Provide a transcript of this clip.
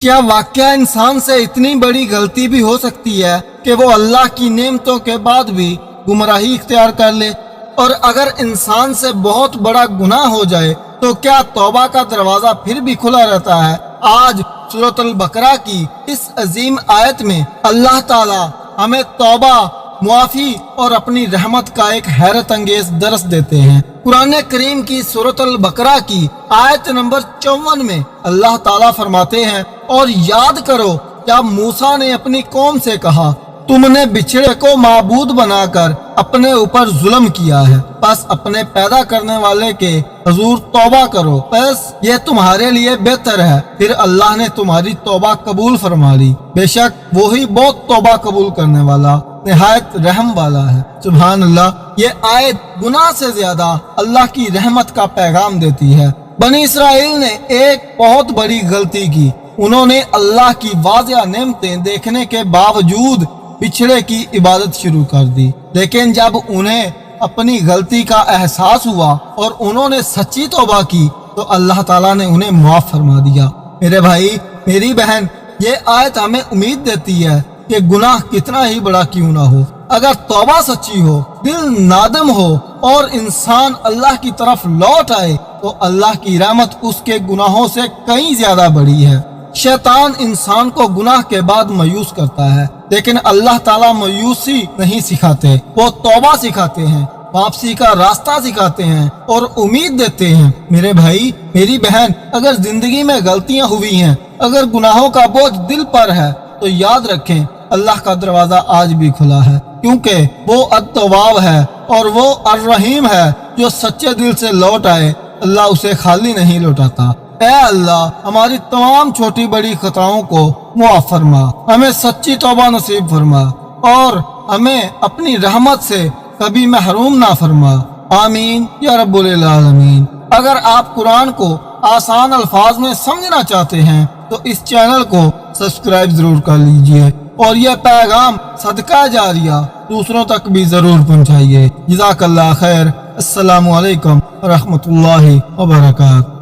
کیا واقعہ انسان سے اتنی بڑی غلطی بھی ہو سکتی ہے کہ وہ اللہ کی نعمتوں کے بعد بھی گمراہی اختیار کر لے؟ اور اگر انسان سے بہت بڑا گناہ ہو جائے تو کیا توبہ کا دروازہ پھر بھی کھلا رہتا ہے؟ آج سورۃ البقرہ کی اس عظیم آیت میں اللہ تعالی ہمیں توبہ، معافی اور اپنی رحمت کا ایک حیرت انگیز درس دیتے ہیں۔ قرآن کریم کی سورۃ البقرہ کی آیت نمبر 54 میں اللہ تعالیٰ فرماتے ہیں، اور یاد کرو جب موسیٰ نے اپنی قوم سے کہا، تم نے بچھڑے کو معبود بنا کر اپنے اوپر ظلم کیا ہے، پس اپنے پیدا کرنے والے کے حضور توبہ کرو، پس یہ تمہارے لیے بہتر ہے۔ پھر اللہ نے تمہاری توبہ قبول فرما لی، بے شک وہی بہت توبہ قبول کرنے والا، نہایت رحم والا ہے۔ سبحان اللہ۔ یہ آیت گناہ سے زیادہ اللہ کی رحمت کا پیغام دیتی ہے۔ بنی اسرائیل نے ایک بہت بڑی غلطی کی، انہوں نے اللہ کی واضح نعمتیں دیکھنے کے باوجود بچھڑے کی عبادت شروع کر دی، لیکن جب انہیں اپنی غلطی کا احساس ہوا اور انہوں نے سچی توبہ کی تو اللہ تعالیٰ نے انہیں معاف فرما دیا۔ میرے بھائی، میری بہن، یہ آیت ہمیں امید دیتی ہے کہ گناہ کتنا ہی بڑا کیوں نہ ہو، اگر توبہ سچی ہو، دل نادم ہو اور انسان اللہ کی طرف لوٹ آئے تو اللہ کی رحمت اس کے گناہوں سے کہیں زیادہ بڑی ہے۔ شیطان انسان کو گناہ کے بعد مایوس کرتا ہے، لیکن اللہ تعالیٰ مایوسی نہیں سکھاتے، وہ توبہ سکھاتے ہیں، واپسی کا راستہ سکھاتے ہیں اور امید دیتے ہیں۔ میرے بھائی، میری بہن، اگر زندگی میں غلطیاں ہوئی ہیں، اگر گناہوں کا بوجھ دل پر ہے تو یاد رکھیں اللہ کا دروازہ آج بھی کھلا ہے، کیونکہ وہ التواب ہے اور وہ الرحیم ہے۔ جو سچے دل سے لوٹ آئے اللہ اسے خالی نہیں لوٹاتا۔ اے اللہ، ہماری تمام چھوٹی بڑی خطاؤں کو معاف فرما، ہمیں سچی توبہ نصیب فرما اور ہمیں اپنی رحمت سے کبھی محروم نہ فرما۔ آمین یا رب العالمین۔ اگر آپ قرآن کو آسان الفاظ میں سمجھنا چاہتے ہیں تو اس چینل کو سبسکرائب ضرور کر لیجئے اور یہ پیغام صدقہ جاریہ دوسروں تک بھی ضرور پہنچائیے۔ جزاک اللہ خیر۔ السلام علیکم ورحمۃ اللہ وبرکاتہ۔